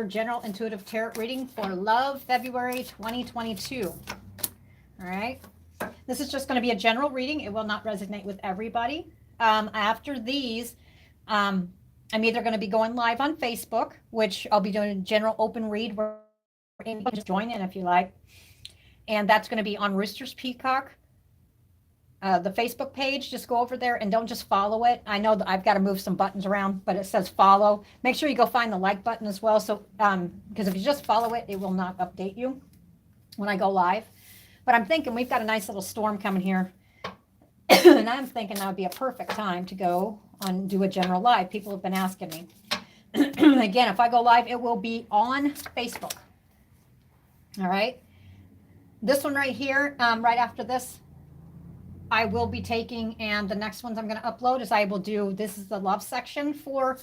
general intuitive tarot reading for love, February 2022. All right. This is just going to be a general reading. It will not resonate with everybody. After these, I'm either going to be going live on Facebook, which I'll be doing a general open read where you can just join in if you like. And that's going to be on Roosters Peacock. The Facebook page, just go over there and don't just follow it. I know that I've got to move some buttons around, but it says follow. Make sure you go find the like button as well. So, because if you just follow it, it will not update you when I go live. But I'm thinking we've got a nice little storm coming here. And I'm thinking that would be a perfect time to go on, do a general live. People have been asking me. Again, if I go live, it will be on Facebook. All right. This one right here, right after this, I will be taking, and the next ones I'm going to upload is I will do, this is the love section for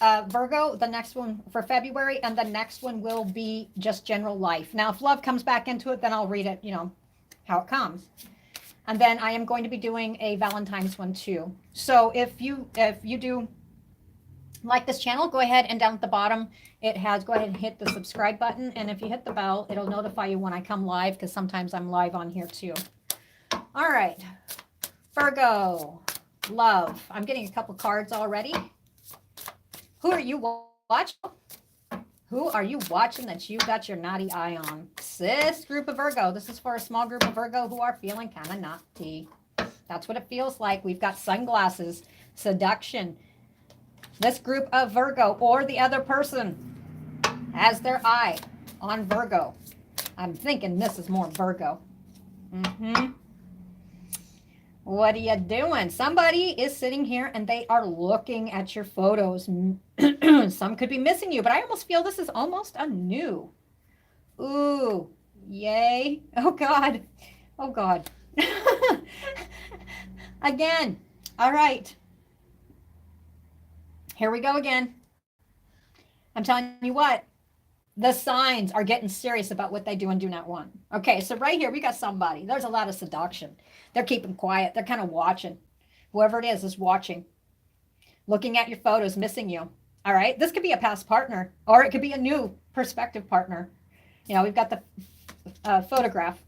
Virgo, the next one for February, and the next one will be just general life. Now, if love comes back into it, then I'll read it, you know, how it comes. And then I am going to be doing a Valentine's one too. So if you do like this channel, go ahead and down at the bottom, it has, go ahead and hit the subscribe button. And if you hit the bell, it'll notify you when I come live, because sometimes I'm live on here too. All right, Virgo, love. I'm getting a couple cards already. Who are you watching? Who are you watching that you got your naughty eye on? This group of Virgo. This is for a small group of Virgo who are feeling kind of naughty. That's what it feels like. We've got sunglasses, seduction. This group of Virgo or the other person has their eye on Virgo. I'm thinking this is more Virgo. What are you doing? Somebody is sitting here and they are looking at your photos. Some could be missing you, but I almost feel this is almost a new. Ooh, yay. Oh, God. Oh, God. Again. All right. Here we go again. I'm telling you what. The signs are getting serious about what they do and do not want. Okay, so right here, we got somebody. There's a lot of seduction. They're keeping quiet. They're kind of watching. Whoever it is watching. Looking at your photos, missing you. All right, this could be a past partner, or it could be a new prospective partner. You know, we've got the photograph.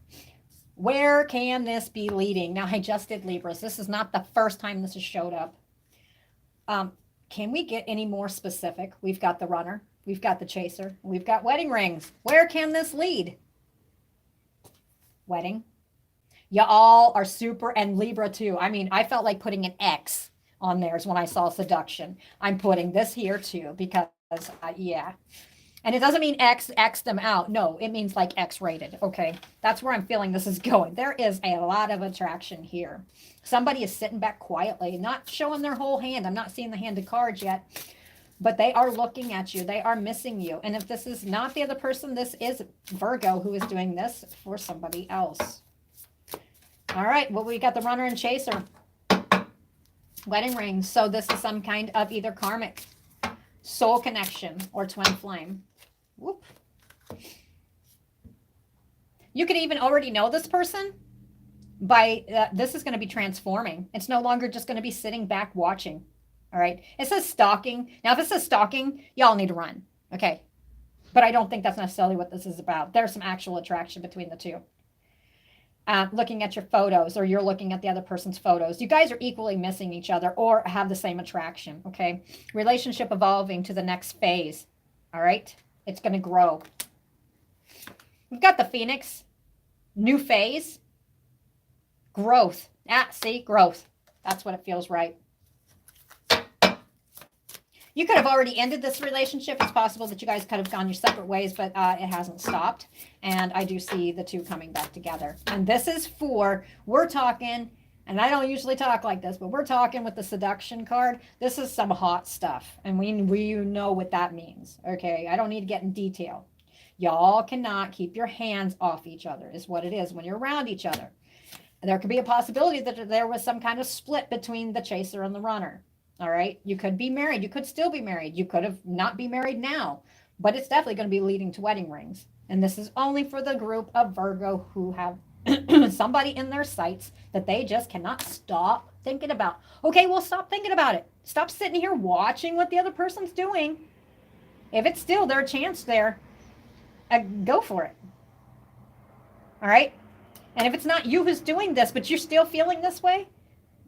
Where can this be leading? Now, I just did Libras. This is not the first time this has showed up. Can we get any more specific? We've got the runner. We've got the chaser. We've got wedding rings. Where can this lead? Wedding. You all are super, and Libra too. I mean, I felt like putting an X on theirs when I saw seduction. I'm putting this here too because, yeah. And it doesn't mean X them out. No, it means like X rated. Okay. That's where I'm feeling this is going. There is a lot of attraction here. Somebody is sitting back quietly, not showing their whole hand. I'm not seeing the hand of cards yet. But they are looking at you. They are missing you. And if this is not the other person, this is Virgo who is doing this for somebody else. All right. Well, we got the runner and chaser. Wedding rings. So this is some kind of either karmic, soul connection, or twin flame. Whoop. You could even already know this person by, this is going to be transforming. It's no longer just going to be sitting back watching. All right. It says stalking. Now, if it says stalking, y'all need to run. Okay. But I don't think that's necessarily what this is about. There's some actual attraction between the two. Looking at your photos, or you're looking at the other person's photos. You guys are equally missing each other or have the same attraction. Okay. Relationship evolving to the next phase. All right. It's going to grow. We've got the Phoenix. New phase. Growth. See, growth. That's what it feels right. You could have already ended this relationship. It's possible that you guys could have gone your separate ways, but it hasn't stopped. And I do see the two coming back together. And this is for, we're talking, and I don't usually talk like this, but we're talking with the seduction card. This is some hot stuff. And we know what that means. Okay, I don't need to get in detail. Y'all cannot keep your hands off each other is what it is when you're around each other. And there could be a possibility that there was some kind of split between the chaser and the runner. All right. You could be married. You could still be married. You could have not be married now, but it's definitely going to be leading to wedding rings. And this is only for the group of Virgo who have somebody in their sights that they just cannot stop thinking about. Okay, well, stop thinking about it. Stop sitting here watching what the other person's doing. If it's still their chance there, go for it. All right? And if it's not you who's doing this, but you're still feeling this way,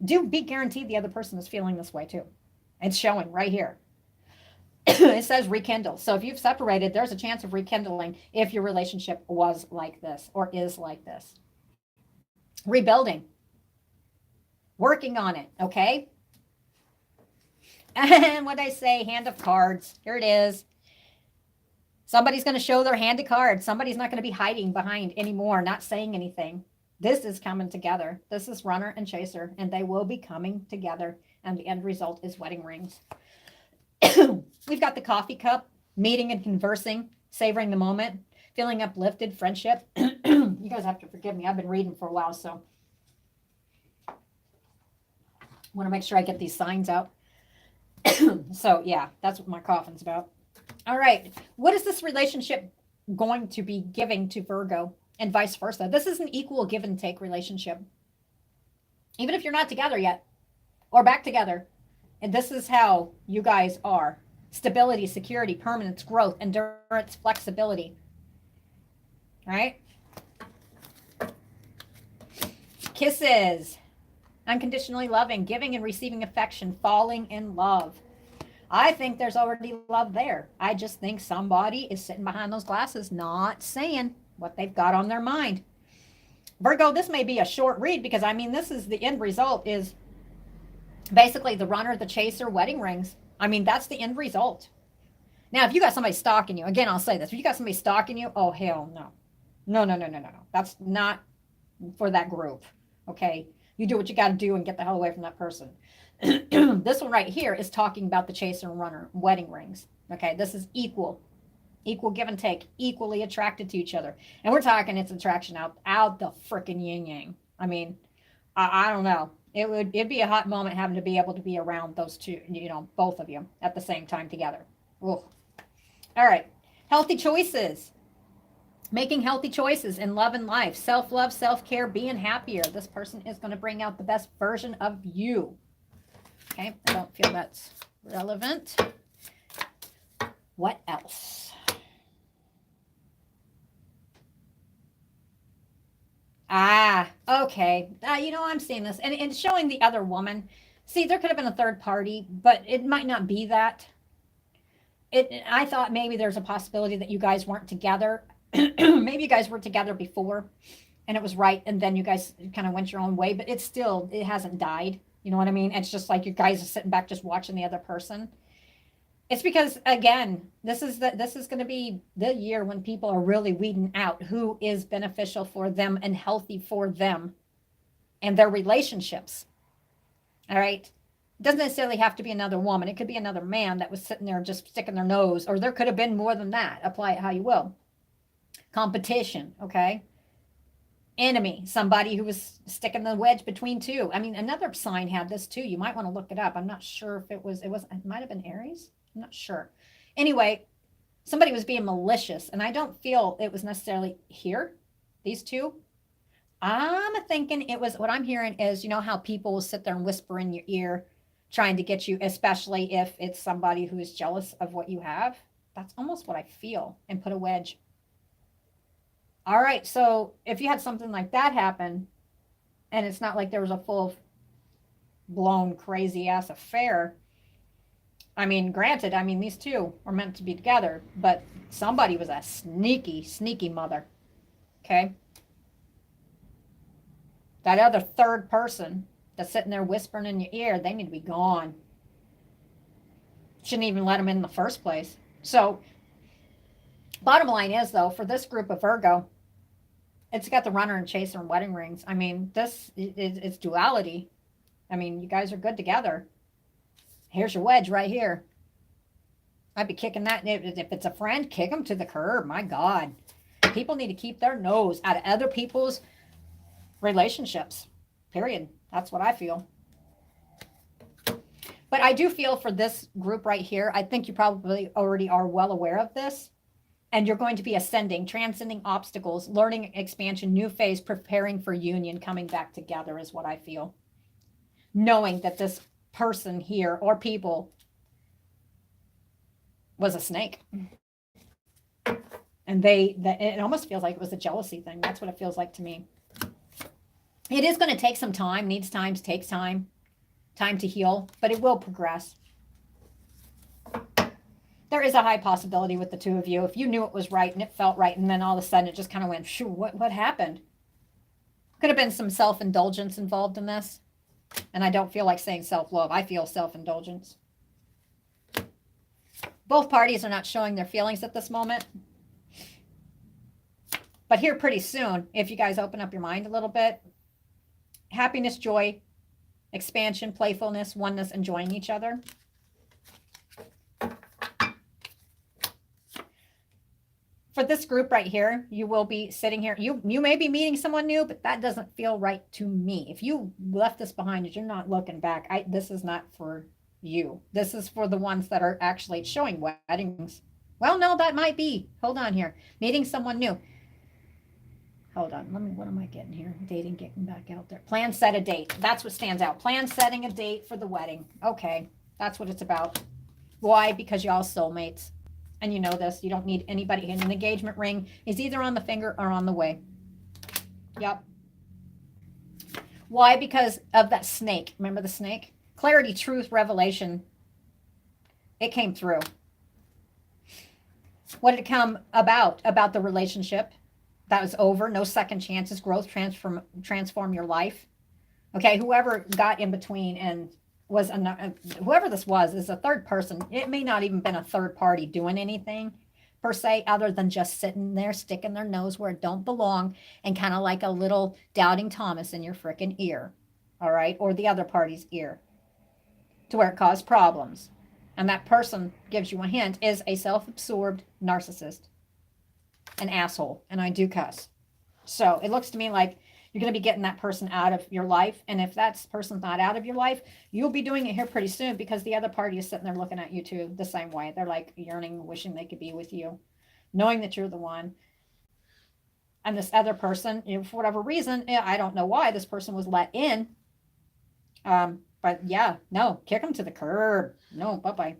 do be guaranteed the other person is feeling this way too. It's showing right here. It says rekindle. So if you've separated, there's a chance of rekindling if your relationship was like this or is like this. Rebuilding. Working on it, okay? And what I say, hand of cards. Here it is. Somebody's going to show their hand of cards. Somebody's not going to be hiding behind anymore, not saying anything. This is coming together. This is runner and chaser, and they will be coming together. And the end result is wedding rings. We've got the coffee cup, meeting and conversing, savoring the moment, feeling uplifted, friendship. You guys have to forgive me. I've been reading for a while, so I want to make sure I get these signs out. So, yeah, that's what my coffin's about. All right. What is this relationship going to be giving to Virgo and vice versa? This is an equal give and take relationship. Even if you're not together yet or back together. And this is how you guys are. Stability, security, permanence, growth, endurance, flexibility. All right? Kisses. Unconditionally loving, giving and receiving affection, falling in love. I think there's already love there. I just think somebody is sitting behind those glasses not saying what they've got on their mind. Virgo, this may be a short read because, I mean, this is the end result is basically the runner, the chaser, wedding rings. I mean, that's the end result. Now, if you got somebody stalking you, again, I'll say this. If you got somebody stalking you, oh, hell no. No. That's not for that group, okay? You do what you got to do and get the hell away from that person. This one right here is talking about the chaser and runner, wedding rings. Okay, this is equal give and take, equally attracted to each other. And we're talking it's attraction out the freaking yin yang. I mean, I don't know. It'd be a hot moment having to be able to be around those two, both of you at the same time together. Ooh. All right, healthy choices. Making healthy choices in love and life, self-love, self-care, being happier. This person is going to bring out the best version of you. Okay, I don't feel that's relevant. What else? Okay. I'm seeing this. And showing the other woman. See, there could have been a third party, but it might not be that. I thought maybe there's a possibility that you guys weren't together. Maybe you guys were together before and it was right. And then you guys kind of went your own way, but it hasn't died. You know what I mean? It's just like you guys are sitting back just watching the other person. It's because, again, this is going to be the year when people are really weeding out who is beneficial for them and healthy for them and their relationships. All right? It doesn't necessarily have to be another woman. It could be another man that was sitting there just sticking their nose, or there could have been more than that. Apply it how you will. Competition, okay? Enemy, somebody who was sticking the wedge between two. I mean, another sign had this too. You might want to look it up. I'm not sure if it might have been Aries. I'm not sure. Anyway, somebody was being malicious, and I don't feel it was necessarily here, these two. I'm thinking it was, what I'm hearing is, how people will sit there and whisper in your ear trying to get you, especially if it's somebody who is jealous of what you have. That's almost what I feel, and put a wedge. All right, so if you had something like that happen, and it's not like there was a full-blown crazy-ass affair, I mean, granted, these two were meant to be together, but somebody was a sneaky, sneaky mother, okay? That other third person that's sitting there whispering in your ear, they need to be gone. Shouldn't even let them in the first place. So, bottom line is, though, for this group of Virgo, it's got the runner and chaser and wedding rings. I mean, it's duality. I mean, you guys are good together. Here's your wedge right here. I'd be kicking that. If it's a friend, kick them to the curb. My God. People need to keep their nose out of other people's relationships. Period. That's what I feel. But I do feel for this group right here, I think you probably already are well aware of this. And you're going to be ascending, transcending obstacles, learning expansion, new phase, preparing for union, coming back together is what I feel. Knowing that this person here or people was a snake. And it almost feels like it was a jealousy thing. That's what it feels like to me. It is going to take some time, needs time, takes time to heal, but it will progress. There is a high possibility with the two of you. If you knew it was right and it felt right, and then all of a sudden it just kind of went, shoo, what happened? Could have been some self-indulgence involved in this. And I don't feel like saying self-love. I feel self-indulgence. Both parties are not showing their feelings at this moment. But here pretty soon, if you guys open up your mind a little bit, happiness, joy, expansion, playfulness, oneness, enjoying each other. For this group right here, you will be sitting here. You may be meeting someone new, but that doesn't feel right to me. If you left this behind, you're not looking back. This is not for you. This is for the ones that are actually showing weddings. Well, no, that might be. Hold on here. Meeting someone new. Hold on. What am I getting here? Dating, getting back out there. Plan, set a date. That's what stands out. Plan, setting a date for the wedding. Okay. That's what it's about. Why? Because y'all soulmates. And you know this. You don't need anybody. And an engagement ring is either on the finger or on the way. Yep. Why? Because of that snake. Remember the snake? Clarity, truth, revelation. It came through. What did it come about? About the relationship. That was over. No second chances. Growth, transform your life. Okay, whoever got in between and was whoever this was is a third person. It may not even been a third party doing anything per se, other than just sitting there sticking their nose where it don't belong and kind of like a little doubting Thomas in your freaking ear. All right, or the other party's ear, to where it caused problems. And that person, gives you a hint, is a self-absorbed narcissist. An asshole, and I do cuss. So it looks to me like you're going to be getting that person out of your life. And if that person's not out of your life, you'll be doing it here pretty soon, because the other party is sitting there looking at you too the same way. They're like yearning, wishing they could be with you, knowing that you're the one. And this other person, for whatever reason, I don't know why this person was let in. But yeah, no, kick them to the curb. No, bye-bye.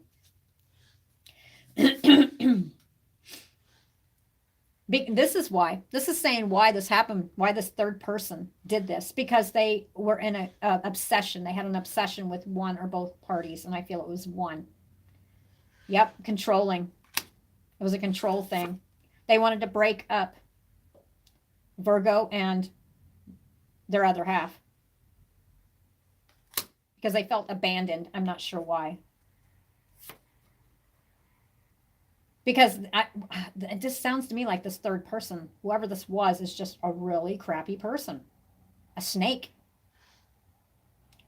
This is why. This is saying why this happened, why this third person did this, because they were in an obsession. They had an obsession with one or both parties, and I feel it was one. Yep, controlling. It was a control thing. They wanted to break up Virgo and their other half because they felt abandoned. I'm not sure why. Because it just sounds to me like this third person, whoever this was, is just a really crappy person. A snake.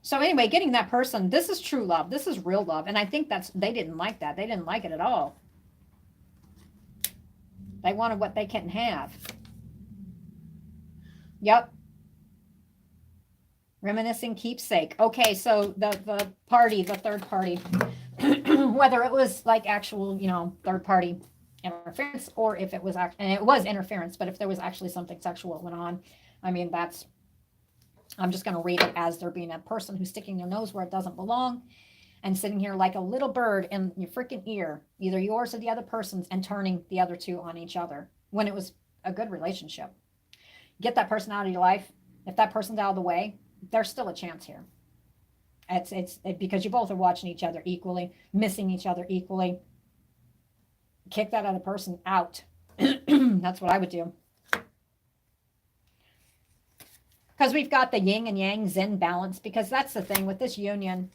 So anyway, getting that person, this is true love. This is real love. And I think they didn't like that. They didn't like it at all. They wanted what they couldn't have. Yep. Reminiscing keepsake. Okay, so the third party, whether it was like actual, third party interference, or if it was, and it was interference, but if there was actually something sexual that went on, I mean, I'm just going to read it as there being a person who's sticking their nose where it doesn't belong and sitting here like a little bird in your freaking ear, either yours or the other person's, and turning the other two on each other when it was a good relationship. Get that person out of your life. If that person's out of the way, there's still a chance here. It's because you both are watching each other equally, missing each other equally. Kick that other person out. That's what I would do. Because we've got the yin and yang zen balance, because that's the thing with this union.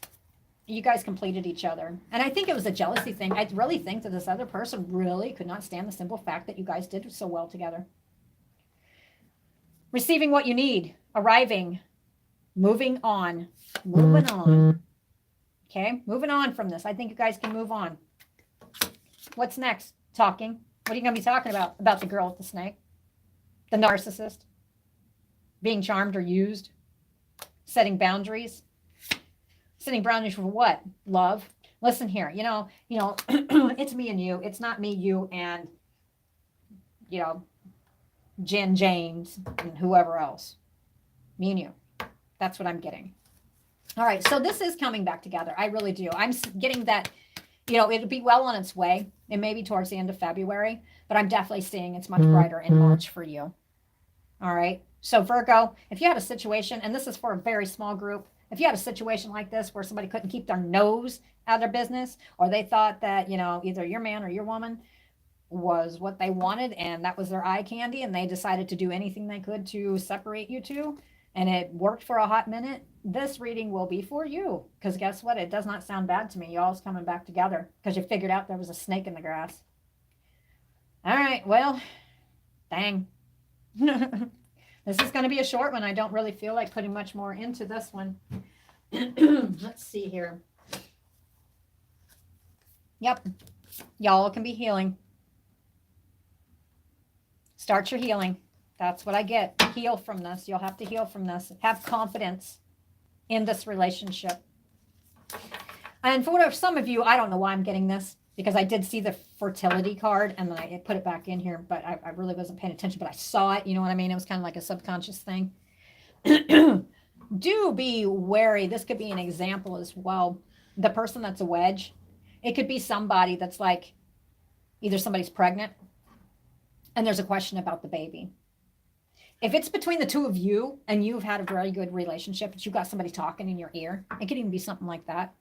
You guys completed each other. And I think it was a jealousy thing. I really think that this other person really could not stand the simple fact that you guys did so well together. Receiving what you need. Arriving. Moving on. Moving on. Okay, moving on from this. I think you guys can move on. What's next? Talking. What are you going to be talking about? About the girl with the snake? The narcissist? Being charmed or used? Setting boundaries? Setting boundaries for what? Love. Listen here. It's me and you. It's not me, you, and, Jen, James, and whoever else. Me and you. That's what I'm getting. All right, so this is coming back together. I really do. I'm getting that You know, it'll be well on its way. It may be towards the end of February, but I'm definitely seeing it's much brighter in March for you. All right. So Virgo, if you had a situation, and this is for a very small group, if you had a situation like this where somebody couldn't keep their nose out of their business, or they thought that, you know, either your man or your woman was what they wanted and that was their eye candy, and they decided to do anything they could to separate you two, and it worked for a hot minute, this reading will be for you. Because guess what? It does not sound bad to me. Y'all's coming back together because you figured out there was a snake in the grass. All right. Well, dang. This is going to be a short one. I don't really feel like putting much more into this one. Let's see here. Yep. Y'all can be healing. Start your healing. That's what I get. Heal from this. You'll have to heal from this. Have confidence in this relationship. And for some of you, I don't know why I'm getting this, because I did see the fertility card and then I put it back in here, but I really wasn't paying attention, but I saw it. You know what I mean? It was kind of like a subconscious thing. Do be wary. This could be an example as well. The person that's a wedge, it could be somebody that's like, either somebody's pregnant and there's a question about the baby. If it's between the two of you and you've had a very good relationship, but you've got somebody talking in your ear, it could even be something like that.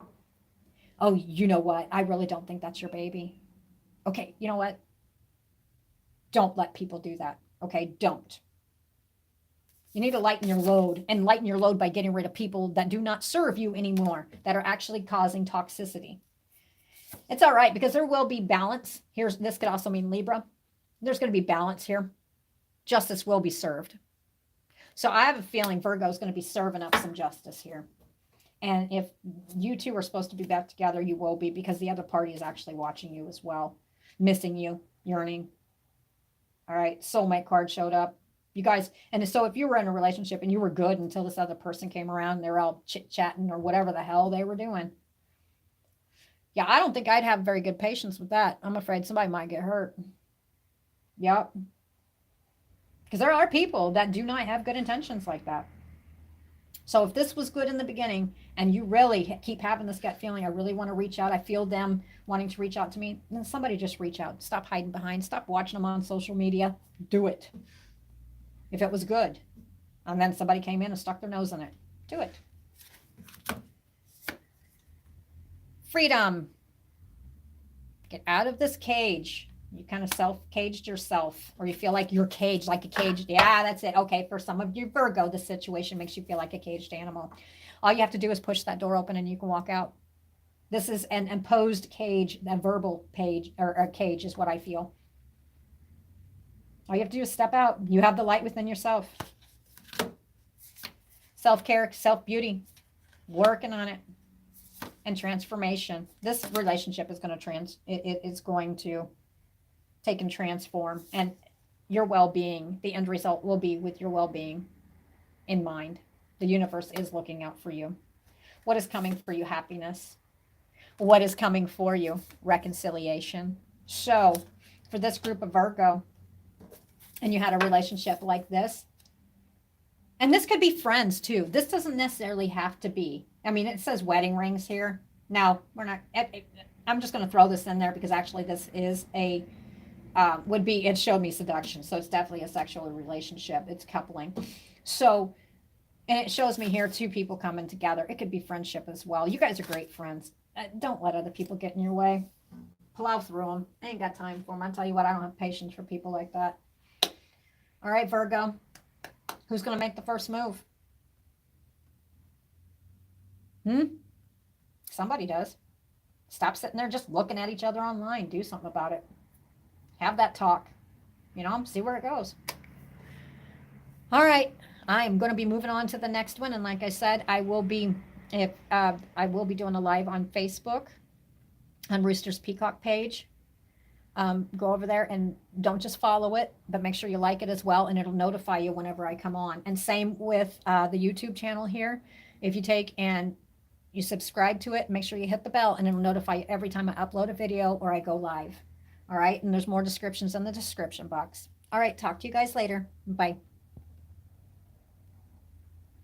Oh, you know what? I really don't think that's your baby. Okay, you know what? Don't let people do that. Okay, don't. You need to lighten your load, and lighten your load by getting rid of people that do not serve you anymore, that are actually causing toxicity. It's all right, because there will be balance. This could also mean Libra. There's going to be balance here. Justice will be served. So I have a feeling Virgo is going to be serving up some justice here. And if you two are supposed to be back together, you will be, because the other party is actually watching you as well, missing you, yearning. All right, soulmate card showed up. You guys, and so if you were in a relationship and you were good until this other person came around, they're all chit-chatting or whatever the hell they were doing. Yeah, I don't think I'd have very good patience with that. I'm afraid somebody might get hurt. Yep. Because there are people that do not have good intentions like that. So if this was good in the beginning and you really keep having this gut feeling, I really want to reach out, I feel them wanting to reach out to me, then somebody just reach out. Stop hiding behind. Stop watching them on social media. Do it. If it was good and then somebody came in and stuck their nose in it, do it. Freedom. Get out of this cage. You kind of self-caged yourself, or you feel like you're caged, like a caged. Yeah, that's it. Okay, for some of you Virgo, the situation makes you feel like a caged animal. All you have to do is push that door open and you can walk out. This is an imposed cage, a verbal page, or a cage is what I feel. All you have to do is step out. You have the light within yourself. Self-care, self-beauty, working on it, and transformation. This relationship is going to it's going to take and transform, and your well-being, the end result will be with your well-being in mind. The universe is looking out for you. What is coming for you? Happiness. What is coming for you? Reconciliation. So for this group of Virgo, and you had a relationship like this, and this could be friends too. This doesn't necessarily have to be, I mean, it says wedding rings here. Now, we're not, I'm just going to throw this in there because actually this is a, it showed me seduction. So it's definitely a sexual relationship. It's coupling. So, and it shows me here two people coming together. It could be friendship as well. You guys are great friends. Don't let other people get in your way. Plow through them. I ain't got time for them. I'll tell you what, I don't have patience for people like that. All right, Virgo. Who's going to make the first move? Somebody does. Stop sitting there just looking at each other online. Do something about it. Have that talk. You know, see where it goes. All right. I'm going to be moving on to the next one. And like I said, I will be doing a live on Facebook on Rooster's Peacock page. Go over there and don't just follow it, but make sure you like it as well, and it'll notify you whenever I come on. And same with the YouTube channel here. If you take and you subscribe to it, make sure you hit the bell, and it'll notify you every time I upload a video or I go live. All right, and there's more descriptions in the description box. All right, talk to you guys later. Bye.